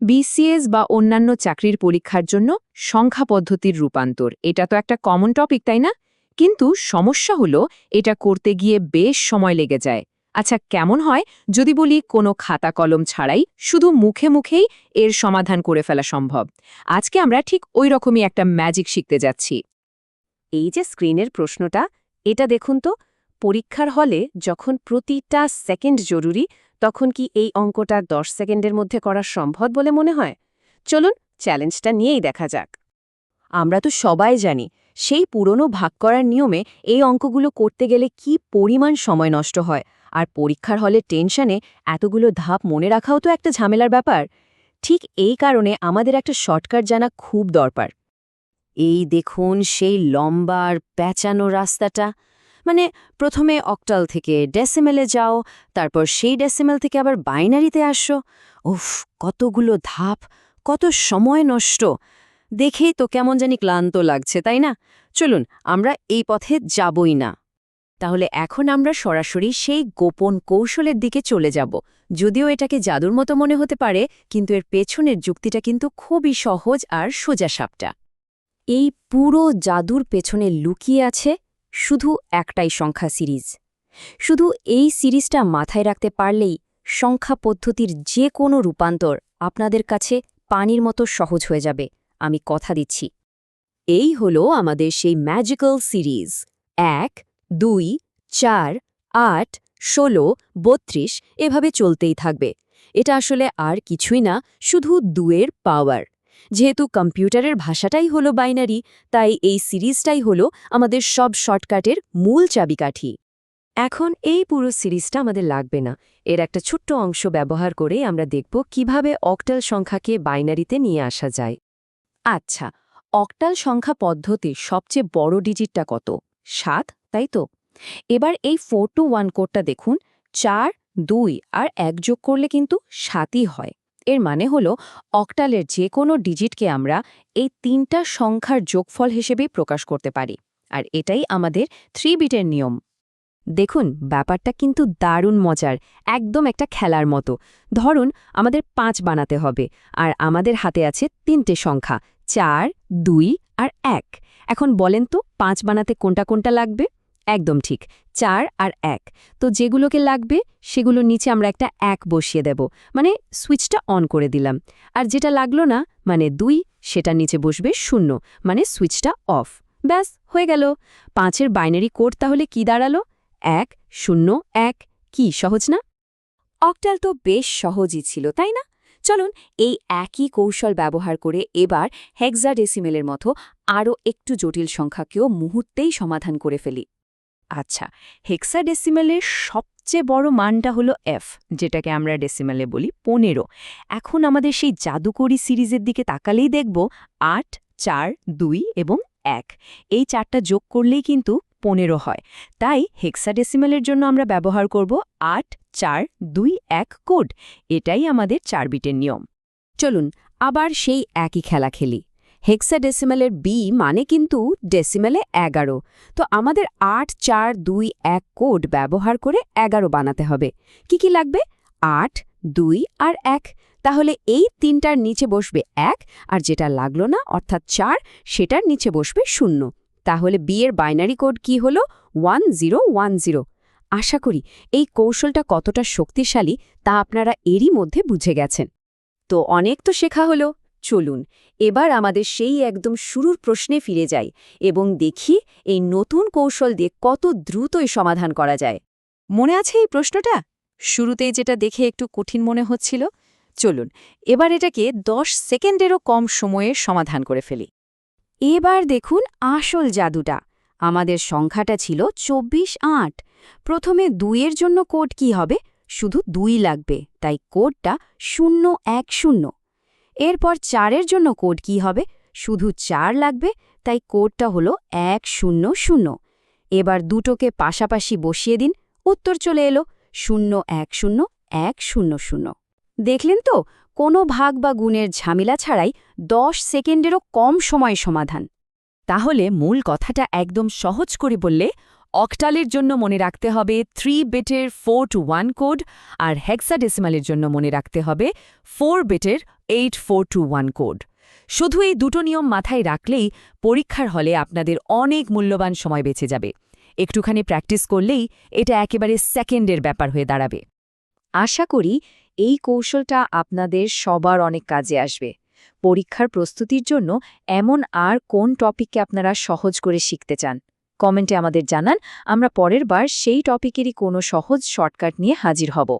BCS বা অন্যান্য চাকরির পরীক্ষার জন্য সংখ্যা পদ্ধতির রূপান্তর এটা তো একটা কমন টপিক তাই না? কিন্তু সমস্যা হলো এটা করতে গিয়ে বেশ সময় লেগে যায়। আচ্ছা, কেমন হয় যদি বলি কোনো খাতা কলম ছাড়াই শুধু মুখে মুখেই এর সমাধান করে ফেলা সম্ভব? আজকে আমরা ঠিক ওই রকমই একটা ম্যাজিক শিখতে যাচ্ছি। এই যে স্ক্রিনের প্রশ্নটা, এটা দেখুন তো। পরীক্ষার হলে যখন প্রতিটা সেকেন্ড জরুরি, তখন কি এই অঙ্কটা 10 সেকেন্ডের মধ্যে করা সম্ভব বলে মনে হয়? চলুন চ্যালেঞ্জটা নিয়েই দেখা যাক। আমরা তো সবাই জানি সেই পুরনো ভাগ করার নিয়মে এই অঙ্কগুলো করতে গেলে কি পরিমাণ সময় নষ্ট হয়, আর পরীক্ষার হলে টেনশনে এতগুলো ধাপ মনে রাখাও তো একটা ঝামেলার ব্যাপার। ঠিক এই কারণে আমাদের একটা শর্টকাট জানা খুব দরকার। এই দেখুন সেই লম্বা আর প্যাঁচানো রাস্তাটা। মানে প্রথমে অক্টাল থেকে ডেসিমেলে যাও, তারপর সেই ডেসিমেল থেকে আবার বাইনারিতে আসো। উফ, কতগুলো ধাপ, কত সময় নষ্ট! দেখেই তো কেমন জানি ক্লান্ত লাগছে, তাই না? চলুন আমরা এই পথে যাবই না। তাহলে এখন আমরা সরাসরি সেই গোপন কৌশলের দিকে চলে যাব। যদিও এটাকে জাদুর মতো মনে হতে পারে, কিন্তু এর পেছনের যুক্তিটা কিন্তু খুবই সহজ আর সোজাসাপটা। এই পুরো জাদুর পেছনে লুকিয়ে আছে শুধু একটাই সংখ্যা সিরিজ। শুধু এই সিরিজটা মাথায় রাখতে পারলেই সংখ্যা পদ্ধতির যে কোনো রূপান্তর আপনাদের কাছে পানির মতো সহজ হয়ে যাবে, আমি কথা দিচ্ছি। এই হলো আমাদের সেই ম্যাজিক্যাল সিরিজ। 1, 2, 4, 8, 16, 32 এভাবে চলতেই থাকবে। এটা আসলে আর কিছুই না, শুধু 2-এর পাওয়ার। যেহেতু কম্পিউটারের ভাষাটাই হলো বাইনারি, তাই এই সিরিজটাই হলো আমাদের সব শর্টকাটের মূল চাবিকাঠি। এখন এই পুরো সিরিজটা আমাদের লাগবে না। এর একটা ছোট্ট অংশ ব্যবহার করে আমরা দেখব কিভাবে অক্টাল সংখ্যাকে বাইনারিতে নিয়ে আসা যায়। আচ্ছা, অক্টাল সংখ্যা পদ্ধতির সবচেয়ে বড় ডিজিটটা কত? 7, তাই তো? এবার এই 4 to 1 কোডটা দেখুন। 4, 2 আর 1 যোগ করলে কিন্তু 7ই হয়। এর মানে হলো অক্টালের যে কোনো ডিজিটকে আমরা এই 3টা সংখ্যার যোগফল হিসেবেই প্রকাশ করতে পারি। আর এটাই আমাদের 3 বিটের নিয়ম। দেখুন, ব্যাপারটা কিন্তু দারুণ মজার, একদম একটা খেলার মতো। ধরুন আমাদের 5 বানাতে হবে, আর আমাদের হাতে আছে 3টে সংখ্যা 4, 2 আর 1। এখন বলেন তো 5 বানাতে কোনটা কোনটা লাগবে? একদম ঠিক, 4 আর 1। তো যেগুলোকে লাগবে সেগুলো নিচে আমরা একটা 1 বসিয়ে দেব, মানে সুইচটা অন করে দিলাম। আর যেটা লাগলো না, মানে 2, সেটা নিচে বসবে 0, মানে সুইচটা অফ। ব্যাস, হয়ে গেল। 5-এর বাইনারি কোড তাহলে কি দাঁড়ালো? 1, 0, 1। কি সহজ না? অক্টাল তো বেশ সহজই ছিল, তাই না? চলুন এই একই কৌশল ব্যবহার করে এবার হেক্সাডেসিমেলের মতো আরও একটু জটিল সংখ্যাকেও মুহূর্তেই সমাধান করে ফেলি। আচ্ছা, হেক্সাডেসিমেলের সবচেয়ে বড় মানটা হলো f, যেটাকে আমরা ডেসিমেলে বলি 15। এখন আমাদের সেই জাদুকরি সিরিজের দিকে তাকালেই দেখব 8, 4, 2 এবং 1। এই 4টা যোগ করলেই কিন্তু 15 হয়। তাই হেক্সাডেসিমেলের জন্য আমরা ব্যবহার করব 8, 4, 2, 1 কোড। এটাই আমাদের 4 বিটের নিয়ম। চলুন আবার সেই একই খেলা খেলি। হেক্সাডেসিমেলের বি মানে কিন্তু ডেসিমেলে 11। তো আমাদের 8, 4, 2, 1 কোড ব্যবহার করে 11 বানাতে হবে। কি কি লাগবে? 8, 2 আর 1। তাহলে এই 3টার নিচে বসবে 1, আর যেটা লাগলো না অর্থাৎ 4, সেটার নিচে বসবে 0। তাহলে বি এর বাইনারি কোড কি হলো? 1010। আশা করি এই কৌশলটা কতটা শক্তিশালী তা আপনারা এরই মধ্যে বুঝে গেছেন। তো অনেক তো শেখা হলো। চলুন এবার আমাদের সেই একদম শুরুর প্রশ্নে ফিরে যাই এবং দেখি এই নতুন কৌশল দিয়ে কত দ্রুতই সমাধান করা যায়। মনে আছে এই প্রশ্নটা? শুরুতেই যেটা দেখে একটু কঠিন মনে হচ্ছিল। চলুন এবার এটাকে 10 সেকেন্ডেরও কম সময়ে সমাধান করে ফেলি। এবার দেখুন আসল জাদুটা। আমাদের সংখ্যাটা ছিল 24, 8। প্রথমে 2-এর জন্য কোড কি হবে? শুধু 2 লাগবে, তাই কোডটা 010। এরপর 4-এর জন্য কোড কি হবে? শুধু 4 লাগবে, তাই কোডটা হলো 100। এবার দুটোকে পাশাপাশি বসিয়ে দিন, উত্তর চলে এলো 010100। দেখলেন তো, কোনো ভাগ বা গুণের ঝামেলা ছাড়াই 10 সেকেন্ডেরও কম সময় সমাধান। তাহলে মূল কথাটা একদম সহজ করে বললে, অক্টালের জন্য মনে রাখতে হবে 3 বিটের 4 to 1 কোড, আর হেক্সাডেসিমালের জন্য মনে রাখতে হবে 4 বিটের 8421 কোড। শুধু এই দুটো নিয়ম মাথায় রাখলেই পরীক্ষার হলে আপনাদের অনেক মূল্যবান সময় বেঁচে যাবে। একটুখানি প্র্যাকটিস করলেই এটা একেবারে সেকেন্ডের ব্যাপার হয়ে দাঁড়াবে। আশা করি এই কৌশলটা আপনাদের সবার অনেক কাজে আসবে। পরীক্ষার প্রস্তুতির জন্য এমন আর কোন টপিককে আপনারা সহজ করে শিখতে চান কমেন্টে আমাদের জানান। আমরা পরের বার সেই টপিকেরই কোনো সহজ শর্টকাট নিয়ে হাজির হব।